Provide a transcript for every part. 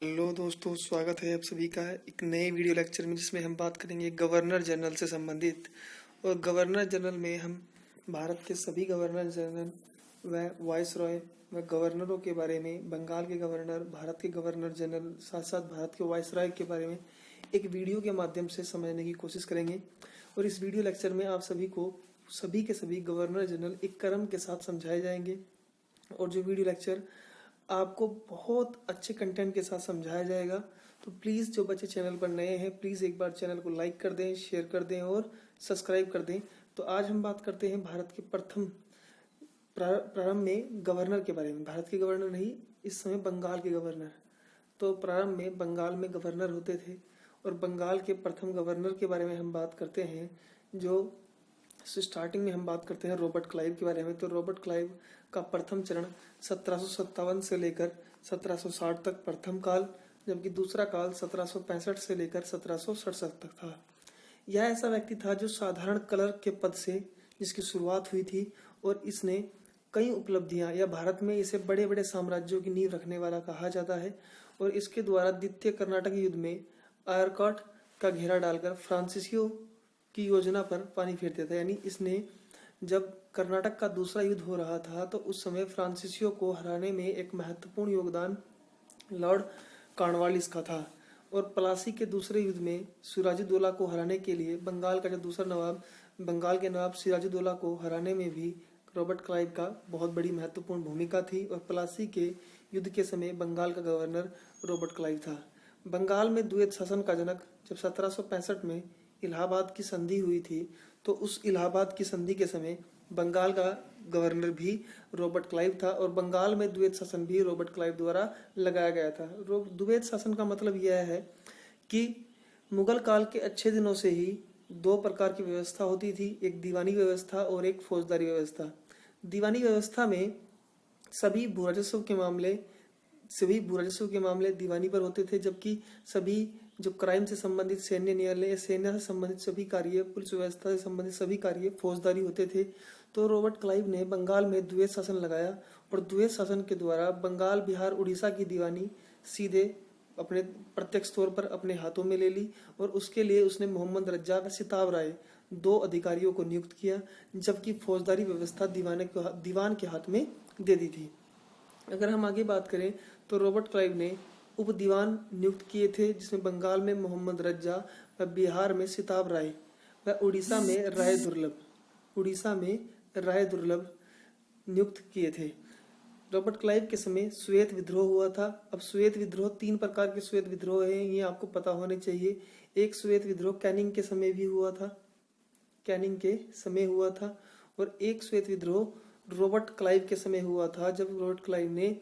Hello दोस्तों, स्वागत है आप सभी का एक नए वीडियो लेक्चर में, जिसमें हम बात करेंगे गवर्नर जनरल से संबंधित। और गवर्नर जनरल में हम भारत के सभी गवर्नर जनरल व वाइसरॉय व गवर्नरों के बारे में, बंगाल के गवर्नर, भारत के गवर्नर जनरल, साथ साथ भारत के वाइसरॉय के बारे में एक वीडियो के माध्यम से समझने की कोशिश करेंगे। और इस वीडियो लेक्चर में आप सभी को सभी के सभी गवर्नर जनरल एक क्रम के साथ समझाए जाएंगे। और जो वीडियो लेक्चर आपको बहुत अच्छे कंटेंट के साथ समझाया जाएगा। तो प्लीज़ जो बच्चे चैनल पर नए हैं, प्लीज़ एक बार चैनल को लाइक कर दें, शेयर कर दें और सब्सक्राइब कर दें। तो आज हम बात करते हैं भारत के प्रथम प्रारंभ में गवर्नर के बारे में। भारत के गवर्नर नहीं, इस समय बंगाल के गवर्नर। तो प्रारंभ में बंगाल में गवर्नर होते थे, और बंगाल के प्रथम गवर्नर के बारे में हम बात करते हैं। जो स्टार्टिंग में हम बात करते हैं रॉबर्ट क्लाइव के बारे में। तो रॉबर्ट क्लाइव का प्रथम चरण 1757 से लेकर 1760 तक प्रथम काल, जबकि दूसरा काल 1765 से लेकर 1767 तक था। यह ऐसा व्यक्ति था जो साधारण क्लर्क के पद से जिसकी शुरुआत हुई थी, और इसने कई उपलब्धियां, या भारत में इसे बड़े बड़े साम्राज्यों की नींव रखने वाला कहा जाता है। और इसके द्वारा द्वितीय कर्नाटक युद्ध में आयरकॉट का घेरा डालकर फ्रांसीसियों की योजना पर पानी फेर दिया था। यानी इसने, जब कर्नाटक का दूसरा युद्ध हो रहा था, तो उस समय फ्रांसीसियों को हराने में एक महत्वपूर्ण योगदान लॉर्ड कॉर्नवालिस का था। और प्लासी के दूसरे युद्ध में सिराजुद्दौला को हराने के लिए बंगाल का जो दूसरा नवाब, बंगाल के नवाब सिराजुद्दौला को हराने में भी रॉबर्ट क्लाइव का बहुत बड़ी महत्वपूर्ण भूमिका थी। और प्लासी के युद्ध के समय बंगाल का गवर्नर रॉबर्ट क्लाइव था। बंगाल में द्वैत शासन का जनक जब 1765 में इलाहाबाद की संधि हुई थी, तो उस इलाहाबाद की संधि के समय बंगाल का गवर्नर भी रॉबर्ट क्लाइव था, और बंगाल में द्वैत शासन भी रॉबर्ट क्लाइव द्वारा लगाया गया था। द्वैत शासन का मतलब यह है कि मुगल काल के अच्छे दिनों से ही दो प्रकार की व्यवस्था होती थी, एक दीवानी व्यवस्था और एक फौजदारी व्यवस्था। दीवानी व्यवस्था में सभी भू राजस्व के मामले दीवानी पर होते थे, जबकि सभी जो क्राइम से संबंधित सैन्य न्यायालय, सेना से संबंधित सभी कार्य, पुलिस व्यवस्था से संबंधित सभी कार्य फौजदारी होते थे। तो रॉबर्ट क्लाइव ने बंगाल में द्वैत शासन लगाया, और द्वैत शासन के द्वारा बंगाल, बिहार, उड़ीसा की दीवानी सीधे अपने प्रत्यक्ष तौर पर अपने हाथों में ले ली। और उसके लिए उसने मोहम्मद रज्जा व सिताब राय दो अधिकारियों को नियुक्त किया, जबकि फौजदारी व्यवस्था दीवान के हाथ में दे दी थी। अगर हम आगे बात करें तो रॉबर्ट क्लाइव ने उप दीवान नियुक्त किए थे, जिसमें बंगाल में मोहम्मद रज्जा व बिहार में सिताब राय व उड़ीसा में राय दुर्लभ नियुक्त किए थे। रॉबर्ट क्लाइव के समय श्वेत विद्रोह हुआ था। अब श्वेत विद्रोह, तीन प्रकार के श्वेत विद्रोह हैं, ये आपको पता होने चाहिए। एक श्वेत विद्रोह कैनिंग के समय हुआ था, और एक श्वेत विद्रोह रॉबर्ट क्लाइव के समय हुआ था, जब रॉबर्ट क्लाइव ने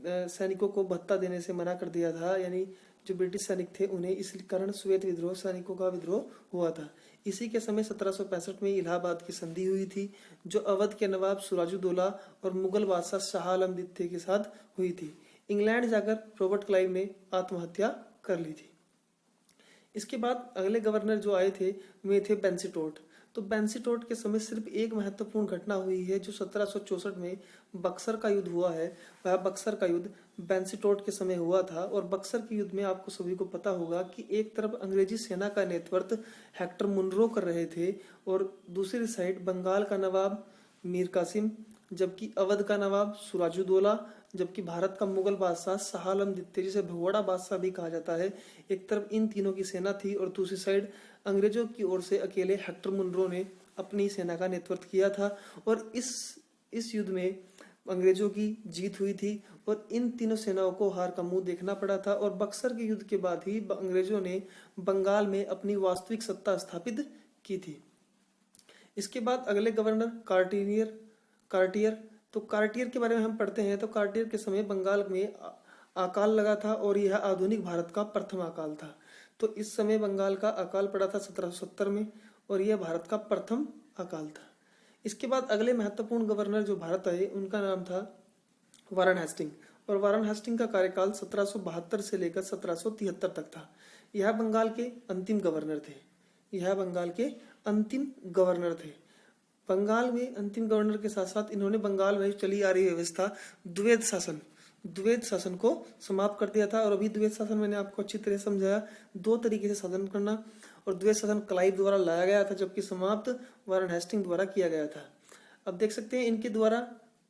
सैनिकों को भत्ता देने से मना कर दिया था। यानी जो ब्रिटिश सैनिक थे उन्हें, इस कारण श्वेत विद्रोह, सैनिकों का विद्रोह हुआ था। इसी के समय 1765 में इलाहाबाद की संधि हुई थी, जो अवध के नवाब सिराजुद्दौला और मुगल बादशाह शाह आलम द्वितीय के साथ हुई थी। इंग्लैंड जाकर रॉबर्ट क्लाइव ने आत्महत्या कर ली थी। इसके बाद अगले गवर्नर जो आए थे वे थे बेंसीटोट। तो बेंसीटोट के समय सिर्फ एक महत्वपूर्ण घटना हुई है, जो 1764 में बक्सर का युद्ध हुआ है। वह बक्सर का युद्ध बेंसीटोट के समय हुआ था। और बक्सर के युद्ध में आपको सभी को पता होगा कि एक तरफ अंग्रेजी सेना का नेतृत्व हेक्टर मुनरो कर रहे थे, और दूसरी साइड बंगाल का नवाब मीर कासिम, जबकि अवध का नवाब सिराजुद्दौला, जबकि भारत का मुगल बादशाह शाह आलम द्वितीय, जिसे भगोड़ा बादशाह भी कहा जाता है। एक तरफ इन तीनों की सेना थी, और दूसरी साइड अंग्रेजों की ओर से अकेले हेक्टर मुनरो ने अपनी सेना का नेतृत्व किया था। और इस युद्ध में अंग्रेजों की जीत हुई थी, और इन तीनों सेनाओं को हार का मुंह देखना पड़ा था। और बक्सर के युद्ध के बाद ही अंग्रेजों ने बंगाल में अपनी वास्तविक सत्ता स्थापित की थी। इसके बाद अगले गवर्नर कार्टियर। तो कार्टियर के बारे में हम पढ़ते हैं। तो कार्टियर के समय बंगाल में अकाल लगा था, और यह आधुनिक भारत का प्रथम अकाल था। तो इस समय बंगाल का अकाल पड़ा था 1770 में, और यह भारत का प्रथम अकाल था। इसके बाद अगले महत्वपूर्ण गवर्नर जो भारत आए, उनका नाम था वारन हेस्टिंग। और वारन हेस्टिंग का कार्यकाल 1772 से लेकर 1773 तक था। यह बंगाल के अंतिम गवर्नर थे। बंगाल में अंतिम गवर्नर के साथ साथ इन्होंने बंगाल में चली आ रही व्यवस्था द्वैत शासन, द्वैध शासन को समाप्त कर दिया था। और अभी द्वैध शासन मैंने आपको अच्छी तरह समझाया, दो तरीके से शासन करना, और द्वैध शासन क्लाइव द्वारा लाया गया था जबकि समाप्त वारेन हेस्टिंग द्वारा किया गया था। अब देख सकते हैं इनके द्वारा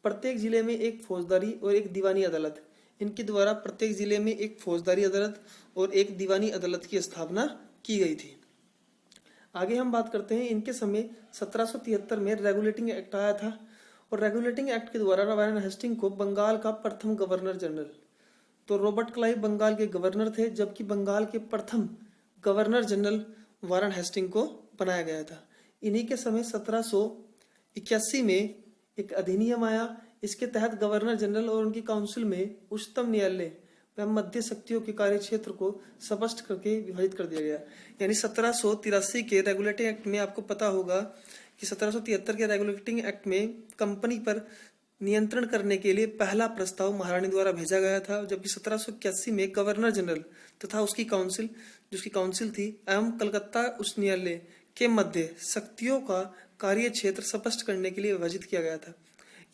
प्रत्येक जिले में एक फौजदारी और एक दीवानी अदालत, इनके द्वारा प्रत्येक जिले में एक फौजदारी अदालत और एक दीवानी अदालत की स्थापना की गई थी। आगे हम बात करते हैं, इनके समय 1773 में रेगुलेटिंग एक्ट आया था, और रेगुलेटिंग एक्ट के द्वारा वारेन हेस्टिंग को बंगाल का प्रथम गवर्नर जनरल, तो रॉबर्ट क्लाइव बंगाल के गवर्नर थे, जबकि बंगाल के प्रथम गवर्नर जनरल वारेन हेस्टिंग को बनाया गया था। इन्हीं के समय 1781 में एक अधिनियम आया, इसके तहत गवर्नर जनरल और उनकी काउंसिल में उच्चतम न्यायालय व मध्य शक्तियों के कार्य क्षेत्र को स्पष्ट करके विभाजित कर दिया गया। यानी 1783 के रेगुलेटिंग एक्ट में आपको पता होगा कि 1773 के रेगुलेटिंग एक्ट में कंपनी पर नियंत्रण करने के लिए पहला प्रस्ताव महारानी द्वारा भेजा गया था, जबकि 1781 में गवर्नर जनरल तथा उसकी काउंसिल, जिसकी काउंसिल थी, एवं कलकत्ता उच्च न्यायालय के मध्य शक्तियों का कार्य क्षेत्र स्पष्ट करने के लिए विभाजित किया गया था।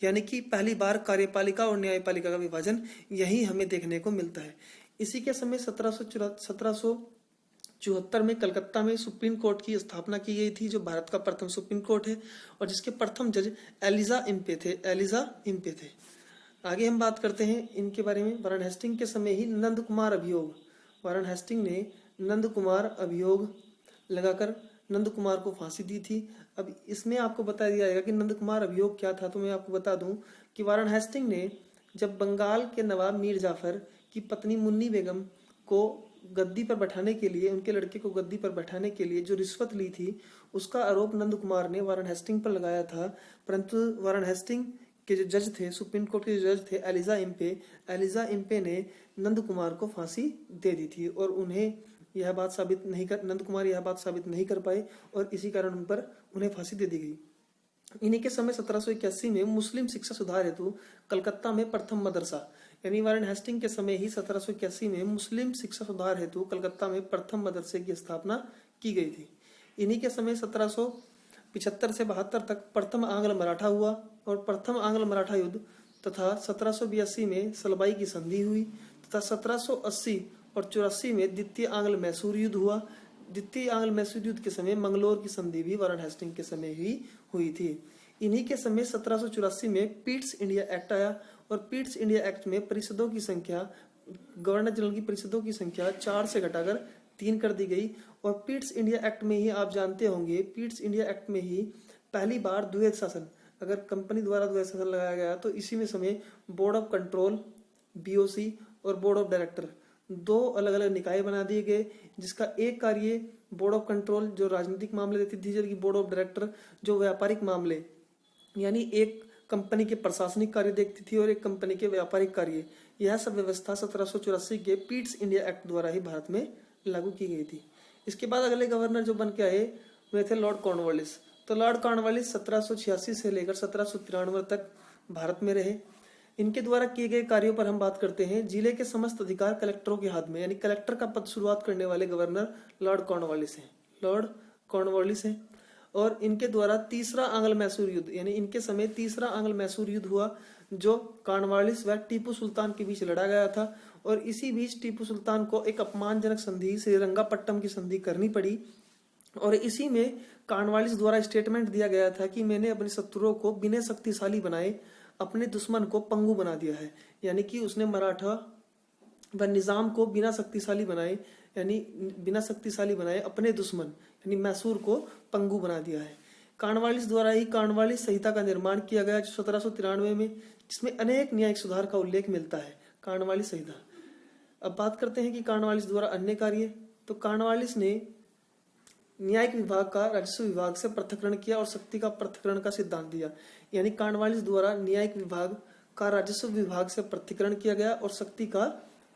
यानी कि पहली बार कार्यपालिका और न्यायपालिका का विभाजन यही हमें देखने को मिलता है। इसी के समय 1774 में कलकत्ता में सुप्रीम कोर्ट की स्थापना की गई थी, जो भारत का प्रथम सुप्रीम कोर्ट है, और जिसके प्रथम जज एलिजा इम्पे थे। आगे हम बात करते हैं इनके बारे में। वारेन हेस्टिंग के समय ही नंद कुमार अभियोग, वारेन हेस्टिंग ने नंद कुमार अभियोग लगाकर नंद कुमार को फांसी दी थी। अब इसमें आपको बता दिया जाएगा कि नंद कुमार अभियोग क्या था। तो मैं आपको बता दूं कि वारेन हेस्टिंग ने जब बंगाल के नवाब मीर जाफर की पत्नी मुन्नी बेगम को गद्दी पर बैठाने के लिए, उनके लड़के को गद्दी पर बैठाने के लिए जो रिश्वत ली थी, उसका आरोप नंद कुमार ने वारेन हेस्टिंग पर लगाया था। परंतु वारेन हेस्टिंग के जो जज थे, सुप्रीम कोर्ट के जो जज थे एलिजा इम्पे ने नंद कुमार को फांसी दे दी थी, और नंद कुमार यह बात साबित नहीं कर पाए, और इसी कारण उन पर उन्हें फांसी दे दी गई। इन्हीं के समय 1781 में मुस्लिम शिक्षा सुधार हेतु कलकत्ता में प्रथम मदरसा, यानी वारेन हेस्टिंग के समय ही 1781 में मुस्लिम शिक्षा सुधार हेतु कलकत्ता में प्रथम मदरसे की स्थापना की गई थी। इन्हीं के समय 1775 से 72 तक प्रथम आंग्ल मराठा हुआ, और प्रथम आंग्ल मराठा युद्ध तथा 1782 में सलबाई की संधि हुई, तथा 1780 और 84 में द्वितीय आंग्ल मैसूर युद्ध हुआ। द्वितीय आंग्ल मैसूर युद्ध के समय मंगलोर की संधि भी वारेन हेस्टिंग के समय ही हुई थी। इन्हीं के समय 1784 में पीट्स इंडिया एक्ट आया, और पीट्स इंडिया एक्ट में परिषदों की संख्या, गवर्नर जनरल की परिषदों की संख्या 4 से घटाकर 3 कर दी गई। और पीट्स इंडिया एक्ट में ही आप जानते होंगे, पीट्स इंडिया एक्ट में ही पहली बार द्वैध शासन, अगर कंपनी द्वारा द्वैध शासन लगाया गया तो इसी में समय बोर्ड ऑफ कंट्रोल BOC और बोर्ड ऑफ डायरेक्टर, दो अलग अलग निकाय बना दिए गए, जिसका एक कार्य बोर्ड ऑफ कंट्रोल जो राजनीतिक मामले देती थी, जबकि बोर्ड ऑफ डायरेक्टर जो व्यापारिक मामले, यानी एक कंपनी के प्रशासनिक कार्य देखती थी और एक कंपनी के व्यापारिक कार्य। यह सब व्यवस्था 1784 के पीट्स इंडिया एक्ट द्वारा ही भारत में लागू की गई थी। इसके बाद अगले गवर्नर जो बन के आए वे थे लॉर्ड कॉर्नवालिस। तो लॉर्ड कॉर्नवालिस 1786 से लेकर 1793 तक भारत में रहे। इनके द्वारा किए गए कार्यों पर हम बात करते हैं। जिले के समस्त अधिकार कलेक्टरों के हाथ में, यानी कलेक्टर का पद शुरुआत करने वाले गवर्नर लॉर्ड कॉर्नवालिस हैं। और इनके द्वारा तीसरा आंग्ल मैसूर युद्ध, यानी इनके समय तीसरा आंग्ल मैसूर युद्ध हुआ, जो कॉर्नवालिस व टीपू सुल्तान के बीच लड़ा गया था। और इसी बीच टीपू सुल्तान को एक अपमानजनक संधि श्रीरंगापट्टम की संधि करनी पड़ी, और इसी में कॉर्नवालिस द्वारा स्टेटमेंट दिया गया था कि मैंने अपने शत्रुओं को बिना शक्तिशाली बनाए अपने दुश्मन को पंगु बना दिया है। यानी कि उसने मराठा व निजाम को बिना शक्तिशाली बनाए अपने दुश्मन यानी मैसूर को पंगु बना दिया है। कॉर्नवालिस द्वारा ही कॉर्नवालिस संहिता का निर्माण किया गया 1793 में, जिसमें अनेक न्यायिक सुधार का उल्लेख मिलता है। कॉर्नवालिस संहिता। अब बात करते हैं कि कॉर्नवालिस द्वारा अन्य कार्य। तो कॉर्नवालिस ने न्यायिक विभाग का राजस्व विभाग से पृथक्करण किया और शक्ति का पृथक्करण का सिद्धांत दिया। यानी कॉर्नवालिस द्वारा न्यायिक विभाग का राजस्व विभाग से पृथक्करण किया गया और शक्ति का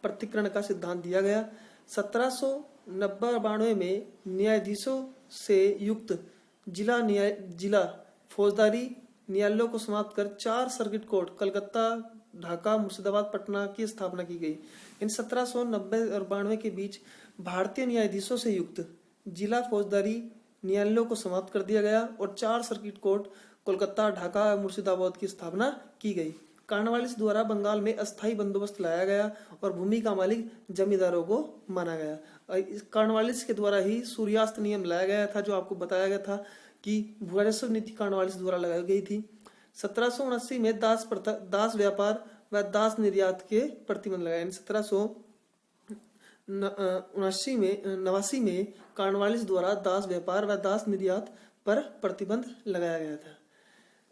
पृथक्करण का सिद्धांत दिया गया। 1792 में न्यायाधीशों से युक्त जिला फौजदारी न्यायालयों को समाप्त कर 4 सर्किट कोर्ट कलकत्ता, ढाका, मुर्शिदाबाद, पटना की स्थापना की गई। इन 1790 और 92 के बीच भारतीय न्यायाधीशों से युक्त जिला फौजदारी न्यायालयों को समाप्त कर दिया गया और 4 सर्किट कोर्ट कोलकाता, ढाका, मुर्शिदाबाद की स्थापना की गई। कॉर्नवालिस द्वारा बंगाल में अस्थायी बंदोबस्त लाया गया और भूमि का मालिक जमींदारों को माना गया। इस कॉर्नवालिस के द्वारा ही सूर्यास्त नियम लाया गया था, जो आपको बताया गया था कि राजस्व नीति कॉर्नवालिस द्वारा लगाई गई थी। 1779 में दास व्यापार व दास निर्यात के प्रतिबंध लगाए। 1789 में कॉर्नवालिस द्वारा दास व्यापार व दास निर्यात पर प्रतिबंध लगाया गया था।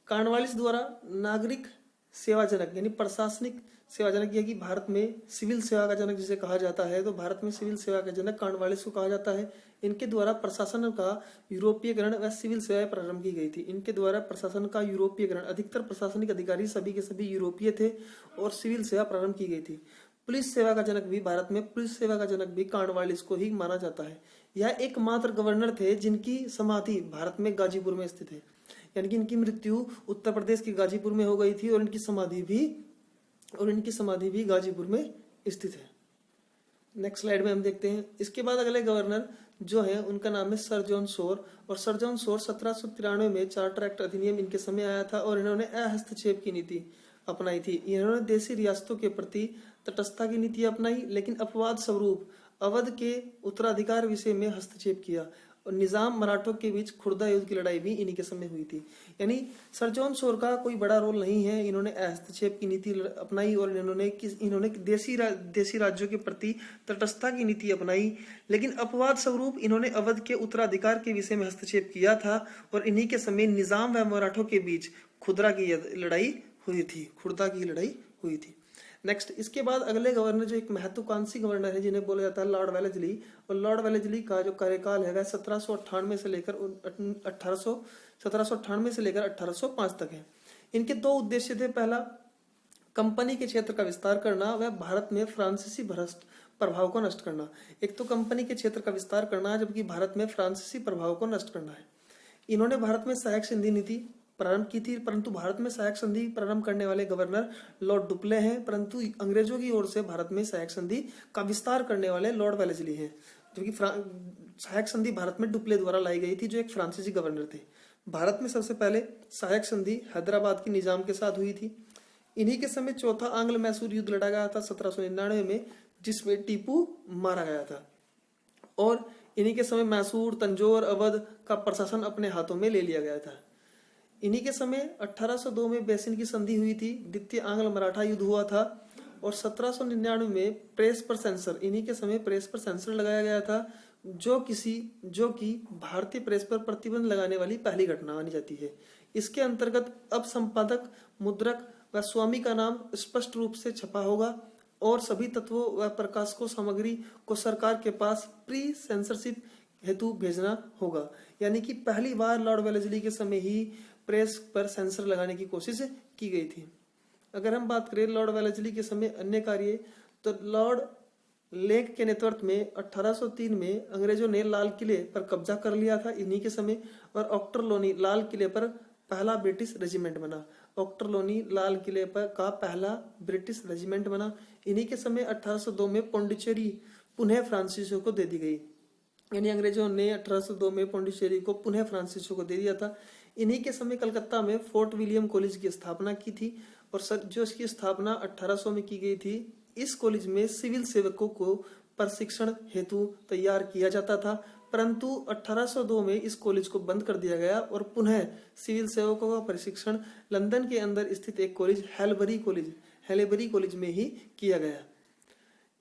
कॉर्नवालिस द्वारा नागरिक सेवाजनक यानी प्रशासनिक सेवाजनक, यह कि भारत में सिविल सेवा का जनक जिसे कहा जाता है, तो भारत में सिविल सेवा का जनक कॉर्नवालिस को कहा जाता है। इनके द्वारा प्रशासन का यूरोपीयकरण व सिविल सेवाएं प्रारंभ की गई थी। इनके द्वारा प्रशासन का यूरोपीयकरण, अधिकतर प्रशासनिक अधिकारी सभी के सभी यूरोपीय थे और सिविल सेवा प्रारंभ की गई थी। पुलिस सेवा का जनक भी भारत में पुलिस सेवा का जनक भी कॉर्नवालिस को ही माना जाता है। यह एकमात्र गवर्नर थे जिनकी समाधि भारत में गाजीपुर में स्थित है, यानी कि इनकी मृत्यु उत्तर प्रदेश के गाजीपुर में हो गई थी और इनकी समाधि भी गाजीपुर में स्थित है। नेक्स्ट स्लाइड में हम देखते हैं। इसके बाद अगले गवर्नर जो है उनका नाम है सर जॉन शोर, और सर जॉन शोर 1793 में चार्टर एक्ट अधिनियम इनके समय आया था और इन्होंने अहस्तक्षेप की नीति अपनाई थी। इन्होंने देशी रियासतों के प्रति तटस्थता की नीति अपनाई, लेकिन अपवाद स्वरूप अवध के उत्तराधिकार विषय में हस्तक्षेप किया और निजाम मराठों के बीच खुर्दा युद्ध की लड़ाई भी इन्हीं के समय हुई थी। यानी सर जॉन शोर का कोई बड़ा रोल नहीं है। इन्होंने हस्तक्षेप की नीति अपनाई और इन्होंने देशी राज्यों के प्रति तटस्थता की नीति अपनाई, लेकिन अपवाद स्वरूप इन्होंने अवध के उत्तराधिकार के विषय में हस्तक्षेप किया था और इन्हीं के समय निजाम व मराठों के बीच खुर्दा की लड़ाई हुई थी। नेक्स्ट, इसके बाद अगले गवर्नर जो एक महत्वाकांक्षी गवर्नर है जिन्हें बोला जाता है लॉर्ड वेलेस्ली, और लॉर्ड वेलेस्ली का जो कार्यकाल है वह 1798 से लेकर 1805 तक है। इनके दो उद्देश्य थे। पहला, कंपनी के क्षेत्र का विस्तार करना व भारत में फ्रांसीसी भ्रष्ट प्रभाव को नष्ट करना। एक तो कंपनी के क्षेत्र का विस्तार करना, जबकि भारत में फ्रांसीसी प्रभाव को नष्ट करना है। इन्होंने भारत में सहायक संधि नीति प्रारंभ की थी, परंतु भारत में सहायक संधि प्रारंभ करने वाले गवर्नर लॉर्ड डुप्ले हैं, परंतु अंग्रेजों की ओर से भारत में सहायक संधि का विस्तार करने वाले लॉर्ड वेलेस्ली हैं, जो कि सहायक संधि भारत में डुप्ले द्वारा लाई गई थी, जो एक फ्रांसीसी गवर्नर थे। भारत में सबसे पहले सहायक संधि हैदराबाद के निजाम के साथ हुई थी। इन्हीं के समय चौथा आंग्ल मैसूर युद्ध लड़ा गया था 1799 में, जिसमें टीपू मारा गया था, और इन्हीं के समय मैसूर, तंजौर, अवध का प्रशासन अपने हाथों में ले लिया गया था। इन्हीं के समय 1802 में बेसिन की संधि हुई थी, द्वितीय आंग्ल मराठा युद्ध हुआ था, और 1799 में प्रेस पर सेंसर, इन्हीं के समय प्रेस पर सेंसर लगाया गया था, जो कि भारतीय प्रेस पर प्रतिबंध लगाने वाली पहली घटना मानी जाती है। इसके अंतर्गत अब संपादक, मुद्रक व स्वामी का नाम स्पष्ट रूप से छपा होगा और सभी तत्वों व प्रकाशकों सामग्री को सरकार के पास प्री सेंसरशिप हेतु भेजना होगा। यानी कि पहली बार लॉर्ड वेलेस्ली के समय ही प्रेस पर सेंसर लगाने की कोशिश की गई थी। अगर हम बात करें लॉर्ड वेलेस्ली के समय अन्य कार्य, तो लॉर्ड लेक के नेतृत्व में 1803 में अंग्रेजों ने लाल किले पर कब्जा कर लिया था इन्हीं के समय, और ऑक्टरलोनी लाल किले पर पहला ब्रिटिश रेजिमेंट बना। ऑक्टरलोनी लाल किले पर का पहला ब्रिटिश रेजिमेंट बना। इन्हीं के समय 1802 में पौंडीचेरी पुनः फ्रांसीसियों को दे दी गई, यानी अंग्रेजों ने 1802 में पौंडीचेरी को पुनः फ्रांसीसियों को दे दिया था। इन्हीं के समय कलकत्ता में फोर्ट विलियम कॉलेज की स्थापना की थी, और जो इसकी स्थापना 1800 में की गई थी। इस कॉलेज में सिविल सेवकों को प्रशिक्षण हेतु तैयार किया जाता था, परंतु 1802 में इस कॉलेज को बंद कर दिया गया और पुनः सिविल सेवकों का प्रशिक्षण लंदन के अंदर स्थित एक कॉलेज हेलेबरी कॉलेज में ही किया गया।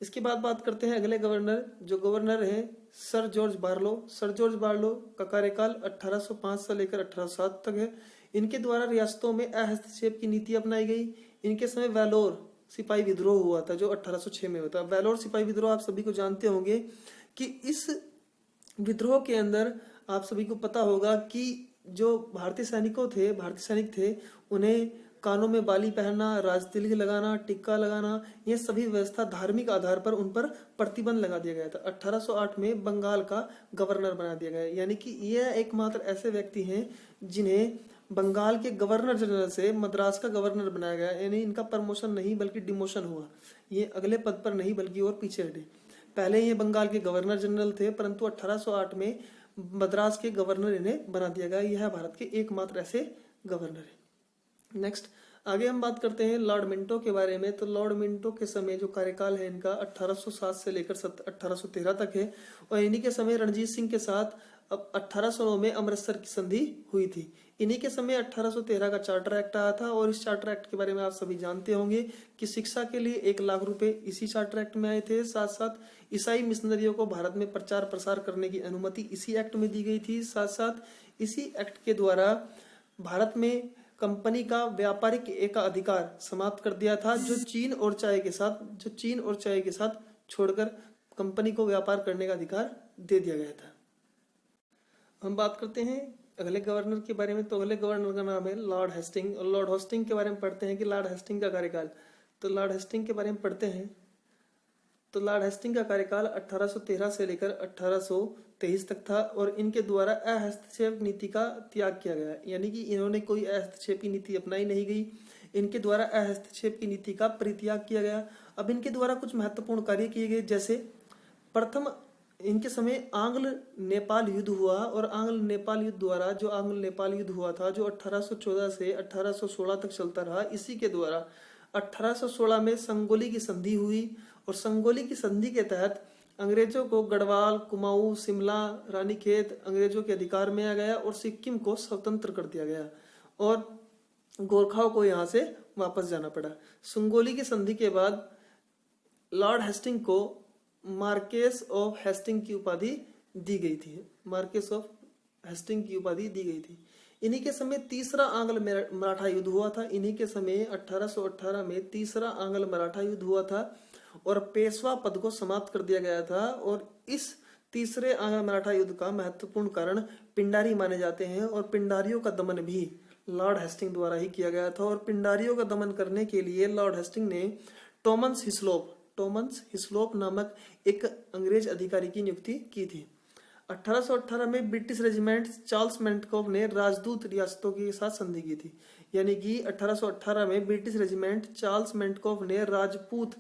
इसके बाद बात करते हैं अगले गवर्नर, जो गवर्नर हैं sir George Barlow. Sir George Barlow का कार्यकाल 1805 से लेकर 1807 तक है। इनके द्वारा रियासतों में हस्तक्षेप की नीति अपनाई गई। इनके समय वेलोर सिपाही विद्रोह हुआ था, जो 1806 में हुआ था। वेलोर सिपाही विद्रोह आप सभी को जानते होंगे कि इस विद्रोह के अंदर आप सभी को पता होगा कि जो भारतीय सैनिक थे, उन्हें कानों में बाली पहनना, राजतिलक लगाना, टिक्का लगाना, ये सभी व्यवस्था धार्मिक आधार पर उन पर प्रतिबंध लगा दिया गया था। 1808 में बंगाल का गवर्नर बना दिया गया, यानी कि यह एकमात्र ऐसे व्यक्ति हैं जिन्हें बंगाल के गवर्नर जनरल से मद्रास का गवर्नर बनाया गया। यानी इनका प्रमोशन नहीं बल्कि डिमोशन हुआ, ये अगले पद पर नहीं बल्कि और पीछे हटे। पहले ये बंगाल के गवर्नर जनरल थे, परंतु 1808 में मद्रास के गवर्नर इन्हें बना दिया गया। यह भारत के एकमात्र ऐसे गवर्नर है। नेक्स्ट, आगे हम बात करते हैं लॉर्ड मिंटो के बारे में। तो लॉर्ड मिंटो के समय जो कार्यकाल है इनका 1807 से लेकर 1813 तक है, और इन्हीं के समय रणजीत सिंह के साथ अब 1809 में अमृतसर की संधि हुई थी। इन्हीं के समय 1813 का चार्टर एक्ट आया था, और इस चार्टर एक्ट के बारे में आप सभी जानते होंगे कि शिक्षा के लिए 1 लाख रुपए इसी चार्टर एक्ट में आए थे। साथ साथ ईसाई मिशनरियों को भारत में प्रचार प्रसार करने की अनुमति इसी एक्ट में दी गई थी। साथ साथ इसी एक्ट के द्वारा भारत में कंपनी का व्यापारिक एकाधिकार समाप्त कर दिया था, जो चीन और चाय के साथ छोड़कर कंपनी को व्यापार करने का अधिकार दे दिया गया था। हम बात करते हैं अगले गवर्नर के बारे में। तो अगले गवर्नर का नाम है लॉर्ड हेस्टिंग, और लॉर्ड हेस्टिंग के बारे में पढ़ते हैं कि लॉर्ड हेस्टिंग का कार्यकाल। तो लॉर्ड हेस्टिंग के बारे में पढ़ते हैं। तो लॉर्ड हेस्टिंग का कार्यकाल 1813 से लेकर 1823 तक था, और इनके द्वारा अहस्तक्षेप नीति का त्याग किया गया, यानी कि इन्होंने कोई हस्तक्षेप की नीति अपनाई नहीं गई। इनके द्वारा अहस्तक्षेप की नीति का परित्याग किया गया। अब इनके द्वारा कुछ महत्वपूर्ण कार्य किए गए, जैसे प्रथम इनके समय आंग्ल नेपाल युद्ध हुआ, और आंग्ल नेपाल युद्ध द्वारा जो आंग्ल नेपाल युद्ध हुआ था, जो 1814 से 1816 तक चलता रहा, इसी के द्वारा 1816 में संगोली की संधि हुई, और संगोली की संधि के तहत अंग्रेजों को गढ़वाल, कुमाऊं, शिमला, रानीखेत अंग्रेजों के अधिकार में आ गया, और सिक्किम को स्वतंत्र कर दिया गया, और गोरखाओं को यहाँ से वापस जाना पड़ा। संगोली की संधि के बाद लॉर्ड हेस्टिंग को मार्केस ऑफ हेस्टिंग की उपाधि दी गई थी। मार्केस ऑफ हेस्टिंग की उपाधि दी गई थी। इन्हीं के समय तीसरा आंग्ल मराठा युद्ध हुआ था। इन्हीं के समय 1818 में तीसरा आंग्ल मराठा युद्ध हुआ था, और पेशवा पद को समाप्त कर दिया गया था। और इस तीसरे आंग्ल मराठा युद्ध का महत्वपूर्ण कारण पिंडारी माने जाते हैं, और पिंडारियों का दमन भी लॉर्ड हेस्टिंग द्वारा ही किया गया था। और पिंडारियों का दमन करने के लिए लॉर्ड हेस्टिंग ने टॉमस हिस्लोप नामक एक अंग्रेज अधिकारी की नियुक्ति की थी। 1818 में ब्रिटिश रेजिमेंट चार्ल्स मेंटकॉफ ने राजदूत रियासतों के साथ संधि की थी, यानी कि 1818 में ब्रिटिश रेजिमेंट चार्ल्स मेंटकॉफ ने राजपूत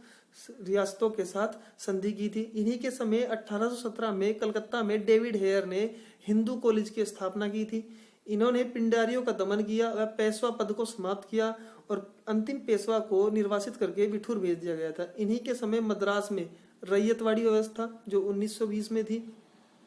रियासतों के साथ संधि की थी। इन्हीं के समय 1817 में कलकत्ता में डेविड हेयर ने हिंदू कॉलेज की स्थापना की थी। इन्होंने पिंडारियों का दमन किया व पेशवा पद को समाप्त किया, और अंतिम पेशवा को निर्वासित करके बिठूर भेज दिया गया था। इन्हीं के समय मद्रास में रैयतवाड़ी व्यवस्था जो 1920 में थी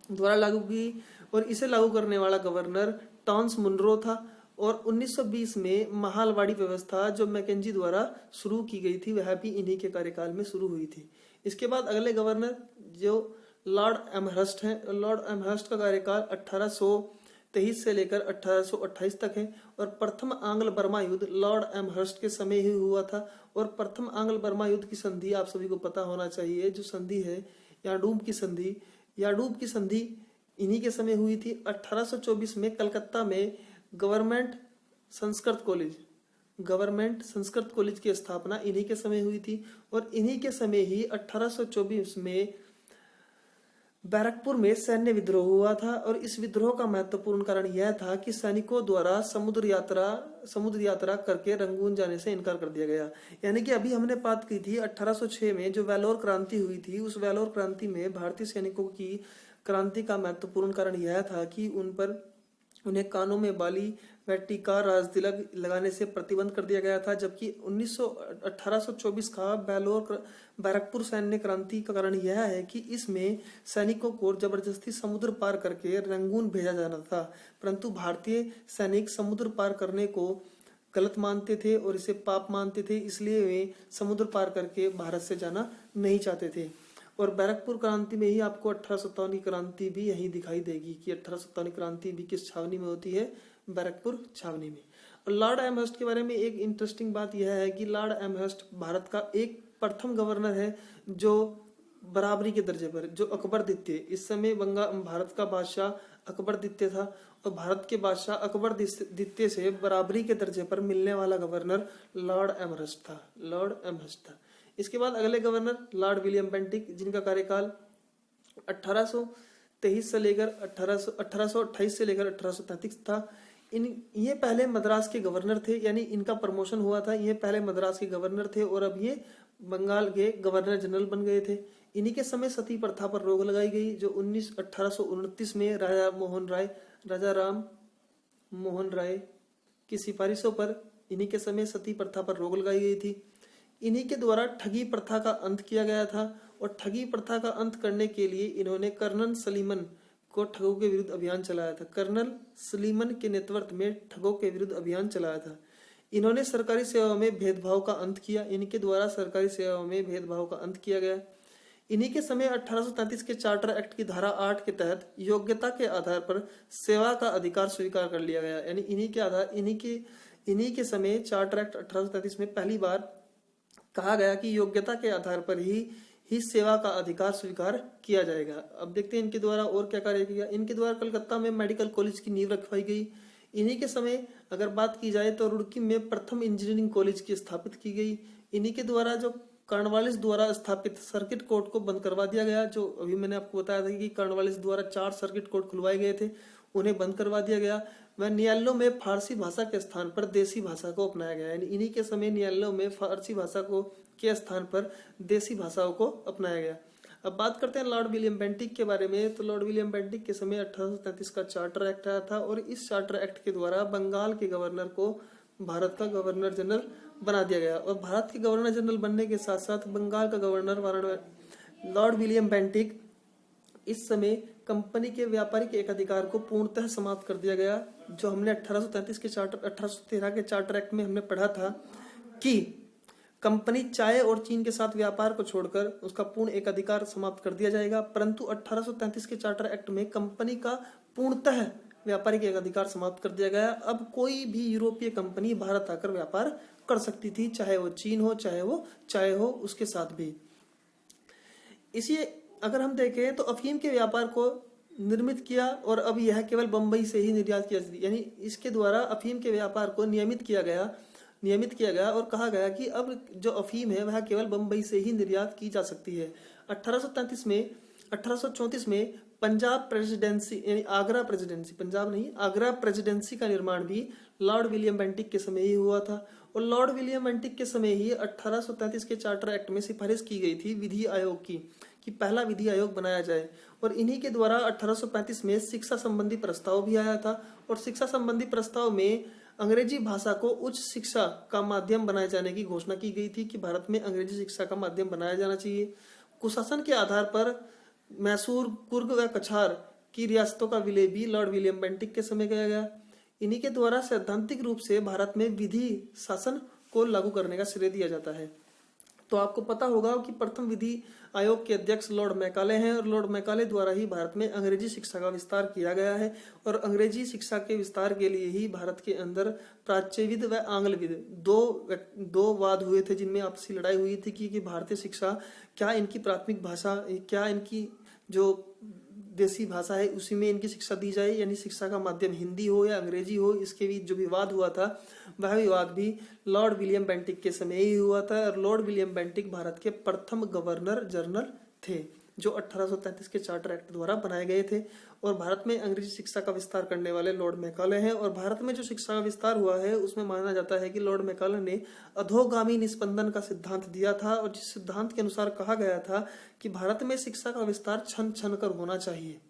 द्वारा लागू की, और इसे लागू करने वाला गवर्नर टॉन्स मुनरो था। और 1920 में महालवाड़ी व्यवस्था जो मैकेंजी द्वारा शुरू की गई थी, वह भी इन्हीं के कार्यकाल में शुरू हुई थी। इसके बाद अगले गवर्नर जो लॉर्ड एमहर्स्ट हैं। लॉर्ड एमहर्स्ट का कार्यकाल 1823 से लेकर 1828 तक है, और प्रथम आंग्ल बर्मा युद्ध लॉर्ड एमहर्स्ट के समय ही हुआ था। और प्रथम आंग्ल बर्मा युद्ध की संधि आप सभी को पता होना चाहिए, जो संधि है याडूब की संधि। याडूब की संधि इन्हीं के समय हुई थी। 1824 में कलकत्ता में गवर्नमेंट संस्कृत कॉलेज की स्थापना इन्हीं के समय हुई थी। और इन्हीं के समय ही 1824 में बैरकपुर में सैन्य विद्रोह हुआ था, और इस विद्रोह का महत्वपूर्ण कारण यह था कि सैनिकों द्वारा समुद्र यात्रा करके रंगून जाने से इनकार कर दिया गया। यानी कि अभी हमने बात की थी 1806 में जो वेलोर क्रांति हुई थी, उस वेलोर क्रांति में भारतीय सैनिकों की क्रांति का महत्वपूर्ण कारण यह था कि उन्हें कानों में बाली व टीका राजतिलक लगाने से प्रतिबंध कर दिया गया था। जबकि 1824 का बैरकपुर सैन्य क्रांति का कारण यह है कि इसमें सैनिकों को जबरदस्ती समुद्र पार करके रंगून भेजा जाना था, परंतु भारतीय सैनिक समुद्र पार करने को गलत मानते थे और इसे पाप मानते थे, इसलिए वे समुद्र पार करके भारत से जाना नहीं चाहते थे। और बैरकपुर क्रांति में ही आपको 1857 की क्रांति भी यही दिखाई देगी कि 1857 क्रांति भी किस छावनी में होती है, बैरकपुर छावनी में। और लॉर्ड एमहर्स्ट के बारे में एक इंटरेस्टिंग बात यह है कि लॉर्ड एमहर्स्ट भारत का एक प्रथम गवर्नर है जो बराबरी के दर्जे पर, जो अकबर द्वितीय, इस समय भारत का बादशाह अकबर द्वितीय था, और भारत के बादशाह अकबर द्वितीय से बराबरी के दर्जे पर मिलने वाला गवर्नर लॉर्ड एमहर्स्ट था। इसके बाद अगले गवर्नर लॉर्ड विलियम बेंटिक, जिनका कार्यकाल 1828 से लेकर 1833 था। ये पहले मद्रास के गवर्नर थे, यानी इनका प्रमोशन हुआ था। ये पहले मद्रास के गवर्नर थे और अब ये बंगाल के गवर्नर जनरल बन गए थे। इन्हीं के समय सती प्रथा पर रोक लगाई गई, जो 1829 में राजा राम मोहन राय की सिफारिशों पर इन्हीं के समय सती प्रथा पर रोक लगाई गई थी। इन्हीं के द्वारा ठगी प्रथा का अंत किया गया था और ठगी प्रथा का अंत करने के लिए इन्होंने कर्नल सलीमन को ठगों के विरुद्ध अभियान चलाया था। कर्नल सलीमन के नेतृत्व में ठगों के विरुद्ध अभियान चलाया था। इन्होंने सरकारी सेवाओं में भेदभाव का अंत किया। इनके द्वारा सरकारी सेवाओं में भेदभाव का अंत किया गया। इन्हीं के समय 1833 के चार्टर एक्ट की धारा 8 के तहत योग्यता के आधार पर सेवा का अधिकार स्वीकार कर लिया गया। यानी इन्हीं के समय चार्टर एक्ट 1833 में पहली बार कहा गया कि योग्यता के आधार पर ही सेवा का अधिकार स्वीकार किया जाएगा। अब देखते हैं इनके द्वारा और क्या कार्य किया। इनके द्वारा कलकत्ता में मेडिकल कॉलेज की नींव रखवाई गई। इन्हीं के समय अगर बात की जाए तो रुड़की में प्रथम इंजीनियरिंग कॉलेज की स्थापित की गई। इन्हीं के द्वारा जो कॉर्नवालिस द्वारा स्थापित सर्किट कोर्ट को बंद करवा दिया गया। जो अभी मैंने आपको बताया था कि कॉर्नवालिस द्वारा 4 सर्किट कोर्ट खुलवाए गए थे, उन्हें बंद करवा दिया गया। वह न्यायालयों में फारसी भाषा के स्थान पर देसी भाषा को अपनाया गया। यानी इन्हीं के समय न्यायालयों में फारसी भाषा को के स्थान पर देसी भाषाओं को अपनाया गया। अब बात करते हैं लॉर्ड विलियम बेंटिक के बारे में। तो लॉर्ड विलियम बेंटिक के समय 1833 का चार्टर एक्ट आया था और इस चार्टर एक्ट के द्वारा बंगाल के गवर्नर को भारत का गवर्नर जनरल बना दिया गया। और भारत के गवर्नर जनरल बनने के साथ साथ बंगाल का गवर्नर लॉर्ड विलियम बेंटिक इस समय कंपनी के व्यापारिक एकाधिकार को पूर्णतः समाप्त कर दिया गया। जो हमने 1813 के चार्टर एक्ट में हमने पढ़ा था कि कंपनी चाय और चीन के साथ व्यापार को छोड़कर उसका पूर्ण एकाधिकार समाप्त कर दिया जाएगा, परंतु 1833 के चार्टर एक्ट में कंपनी का पूर्णतः व्यापारिक एकाधिकार समाप्त कर दिया गया। अब कोई भी यूरोपीय कंपनी भारत आकर व्यापार कर सकती थी, चाहे वो चीन हो चाहे वो चाय हो, उसके साथ भी। इसी अगर हम देखें तो अफीम के व्यापार को निर्मित किया और अब यह केवल बंबई से ही निर्यात किया जाती है। यानी इसके द्वारा अफीम के व्यापार को नियमित किया गया और कहा गया कि अब जो अफीम है वह केवल बंबई से ही निर्यात की जा सकती है। 1834 में पंजाब प्रेसिडेंसी यानी आगरा प्रेसिडेंसी, पंजाब नहीं आगरा प्रेसिडेंसी का निर्माण भी लॉर्ड विलियम बेंटिक के समय ही हुआ था। और लॉर्ड विलियम बेंटिक के समय ही 1833 के चार्टर एक्ट में सिफारिश की गई थी विधि आयोग की कि पहला विधि आयोग बनाया जाए। और इन्हीं के द्वारा 1835 में शिक्षा संबंधी प्रस्ताव भी आया था और शिक्षा संबंधी प्रस्ताव में अंग्रेजी भाषा को उच्च शिक्षा का माध्यम बनाए जाने की घोषणा की गई थी कि भारत में अंग्रेजी शिक्षा का माध्यम बनाया जाना चाहिए। कुशासन के आधार पर मैसूर, कुर्ग व कछार की रियासतों का विलय भी लॉर्ड विलियम बेंटिक के समय किया गया। इन्हीं के द्वारा सैद्धांतिक रूप से भारत में विधि शासन को लागू करने का श्रेय दिया जाता है। तो आपको पता होगा कि प्रथम विधि आयोग के अध्यक्ष लॉर्ड मैकाले हैं और लॉर्ड मैकाले द्वारा ही भारत में अंग्रेजी शिक्षा का विस्तार किया गया है। और अंग्रेजी शिक्षा के विस्तार के लिए ही भारत के अंदर प्राच्यविद व आंग्लविद दो वाद हुए थे, जिनमें आपसी लड़ाई हुई थी कि भारतीय शिक्षा क्या इनकी प्राथमिक भाषा, क्या इनकी जो देसी भाषा है उसी में इनकी शिक्षा दी जाए, यानी शिक्षा का माध्यम हिंदी हो या अंग्रेजी हो। इसके बीच जो विवाद हुआ था वह विवाद भी लॉर्ड विलियम बेंटिक के समय ही हुआ था। और लॉर्ड विलियम बेंटिक भारत के प्रथम गवर्नर जनरल थे जो 1833 के चार्टर एक्ट द्वारा बनाए गए थे। और भारत में अंग्रेजी शिक्षा का विस्तार करने वाले लॉर्ड मैकाले हैं। और भारत में जो शिक्षा का विस्तार हुआ है उसमें माना जाता है कि लॉर्ड मैकाले ने अधोगामी निस्पंदन का सिद्धांत दिया था और जिस सिद्धांत के अनुसार कहा गया था कि भारत में शिक्षा का विस्तार छन छन कर होना चाहिए।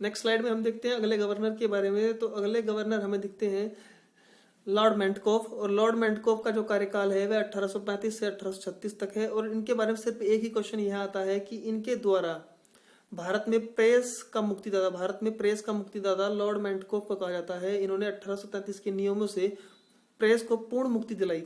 नेक्स्ट स्लाइड में हम देखते हैं अगले गवर्नर के बारे में। तो अगले गवर्नर हमें दिखते हैं लॉर्ड मेंटकॉफ। और लॉर्ड मेंटकॉफ का जो कार्यकाल है वह 1835 से 1836 तक है। और इनके बारे में सिर्फ एक ही क्वेश्चन यह आता है कि इनके द्वारा भारत में प्रेस का मुक्तिदाता लॉर्ड मेंटकॉफ को कहा जाता है। इन्होंने 1833 के नियमों से प्रेस को पूर्ण मुक्ति दिलाई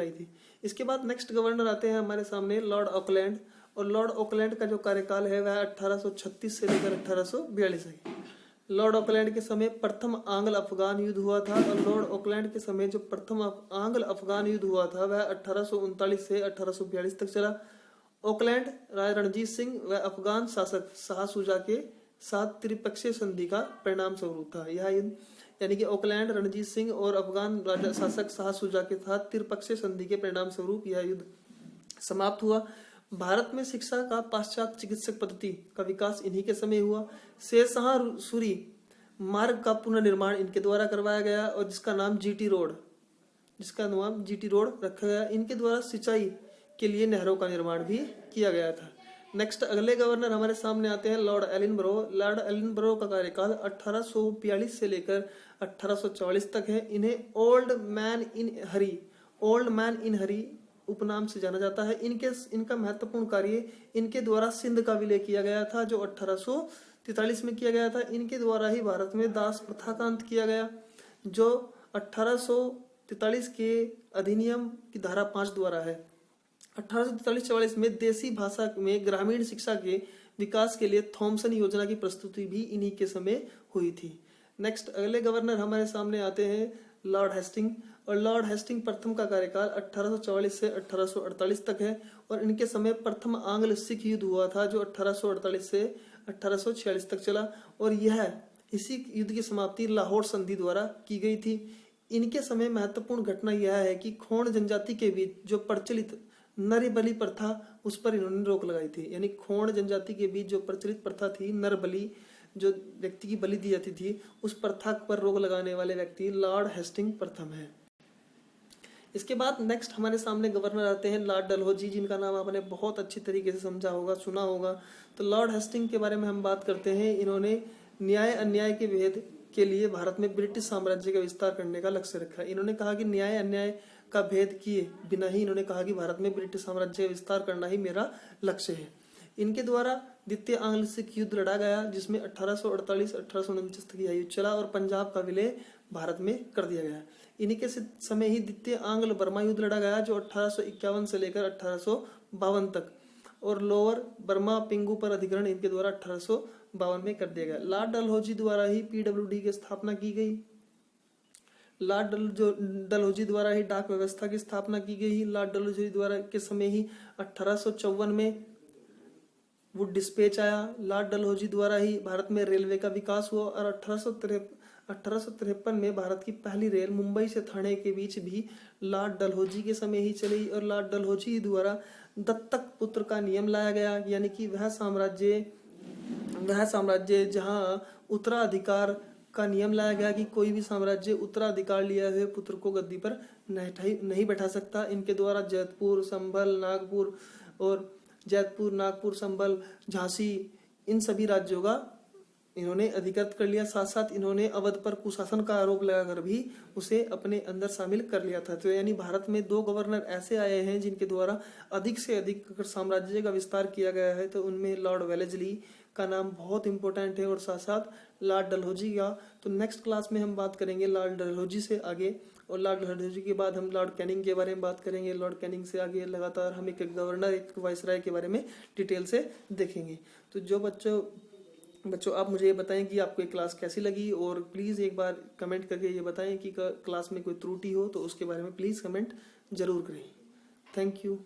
थी। इसके बाद नेक्स्ट गवर्नर आते हैं हमारे सामने लॉर्ड ऑकलैंड। और लॉर्ड ऑकलैंड का जो कार्यकाल है वह 1836 से लेकर 1842 है। लॉर्ड ऑकलैंड के समय प्रथम आंग्ल अफगान युद्ध हुआ था। और लॉर्ड ऑकलैंड के समय जो प्रथम आंग्ल अफगान युद्ध हुआ था वह 1839 से 1842 तक चला। ऑकलैंड राजा रणजीत सिंह व अफगान शासक शाह शुजा के साथ त्रिपक्षीय संधि का परिणाम स्वरूप था यह युद्ध। यानी कि ऑकलैंड, रणजीत सिंह और अफगान राजा शासक शाह शुजा के साथ त्रिपक्षीय संधि के परिणाम स्वरूप यह युद्ध समाप्त हुआ। भारत में शिक्षा का पाश्चात्य चिकित्सक पद्धति का विकास इन्हीं के समय हुआ। शेरशाह सूरी मार्ग का पुनर्निर्माण इनके द्वारा करवाया गया और जिसका नाम जीटी रोड रखा गया। इनके द्वारा सिंचाई के लिए नहरों का निर्माण भी किया गया था। नेक्स्ट अगले गवर्नर हमारे सामने आते हैं लॉर्ड एलिनबरो। लॉर्ड एलिनबरो का कार्यकाल 1842 से लेकर 1844 तक है। इन्हें ओल्ड मैन इन हरी उपनाम से जाना जाता है। इनका महत्वपूर्ण कार्य इनके द्वारा सिंध का विलय किया गया था, जो 1843 में किया गया था। इनके द्वारा ही भारत में दास प्रथा का अंत किया गया, जो 1843 के अधिनियम की धारा 5 द्वारा है। 1843-44 में देसी भाषा में ग्रामीण शिक्षा के विकास के लिए थॉमसन योजना की प्रस्तुति भी इन्हीं के समय हुई थी। नेक्स्ट अगले गवर्नर हमारे सामने आते हैं लॉर्ड हेस्टिंग। और लॉर्ड हेस्टिंग प्रथम का कार्यकाल 1844 से 1848 तक है। और इनके समय प्रथम आंग्ल सिख युद्ध हुआ था, जो 1848 से 1846 तक चला। और इसी युद्ध की समाप्ति लाहौर संधि द्वारा की गई थी। इनके समय महत्वपूर्ण घटना यह है कि खोंड जनजाति के बीच जो प्रचलित नर बलि प्रथा, उस पर इन्होंने रोक लगाई थी। यानी खोंड जनजाति के बीच जो प्रचलित प्रथा थी, नर बलि, जो व्यक्ति की बलि दी जाती थी, उस प्रथा पर रोक लगाने वाले व्यक्ति लॉर्ड हेस्टिंग प्रथम है। इसके बाद नेक्स्ट हमारे सामने गवर्नर आते हैं लॉर्ड डलहौजी, जिनका नाम आपने बहुत अच्छी तरीके से समझा होगा, सुना होगा। तो लॉर्ड हेस्टिंग के बारे में हम बात करते हैं। इन्होंने न्याय अन्याय के भेद के लिए भारत में ब्रिटिश साम्राज्य का विस्तार करने का लक्ष्य रखा। इन्होंने कहा कि न्याय अन्याय का भेद किए बिना ही इन्होंने कहा कि भारत में ब्रिटिश साम्राज्य का विस्तार करना ही मेरा लक्ष्य है। इनके द्वारा द्वितीय आंग्ल सिख युद्ध लड़ा गया, जिसमें 1848-1849 तक यह युद्ध चला और पंजाब का विलय भारत में कर दिया गया। इन्हीं के समय ही द्वितीय आंग्ल बर्मा युद्ध लड़ा गया, जो 1851 से लेकर 1852 तक। और लोअर बर्मा पिंगू पर अधिग्रहण इनके द्वारा 1852 में कर दिया गया। लॉर्ड डलहौजी द्वारा ही PWD की स्थापना की गई। लॉर्ड डलहौजी द्वारा ही डाक व्यवस्था की स्थापना की गई। लॉर्ड डलहौजी द्वारा के समय ही 1854 में वुड डिस्पैच आया। लॉर्ड डलहौजी द्वारा ही भारत में रेलवे का विकास हुआ। और 1853 में भारत की पहली रेल मुंबई से ठाणे के बीच भी लॉर्ड डलहौजी के समय ही चली। और लॉर्ड डलहौजी द्वारा दत्तक पुत्र का नियम लाया गया, यानी कि वह साम्राज्य जहां उत्तराधिकार का नियम लाया गया कि कोई भी साम्राज्य उत्तराधिकार लिया हुए पुत्र को गद्दी पर नहीं बैठा सकता। इनके द्वारा जयपुर, नागपुर, संभल, झांसी, इन सभी राज्यों का इन्होंने अधिकृत कर लिया। साथ साथ इन्होंने अवध पर कुशासन का आरोप लगाकर भी उसे अपने अंदर शामिल कर लिया था। तो यानी भारत में 2 गवर्नर ऐसे आए हैं जिनके द्वारा अधिक से अधिक साम्राज्य का विस्तार किया गया है। तो उनमें लॉर्ड वेलेस्ली का नाम बहुत इंपॉर्टेंट है, और साथ साथ लॉर्ड डलहौजी का। तो नेक्स्ट क्लास में हम बात करेंगे लॉर्ड डलहौजी से आगे, और लॉर्ड डलहौजी के बाद हम लॉर्ड कैनिंग के बारे में बात करेंगे। लॉर्ड कैनिंग से आगे लगातार हम एक गवर्नर, एक वाइसराय के बारे में डिटेल से देखेंगे। तो जो बच्चों आप मुझे ये बताएं कि आपको ये क्लास कैसी लगी, और प्लीज़ एक बार कमेंट करके ये बताएं कि क्लास में कोई त्रुटि हो तो उसके बारे में प्लीज़ कमेंट जरूर करें। Thank you.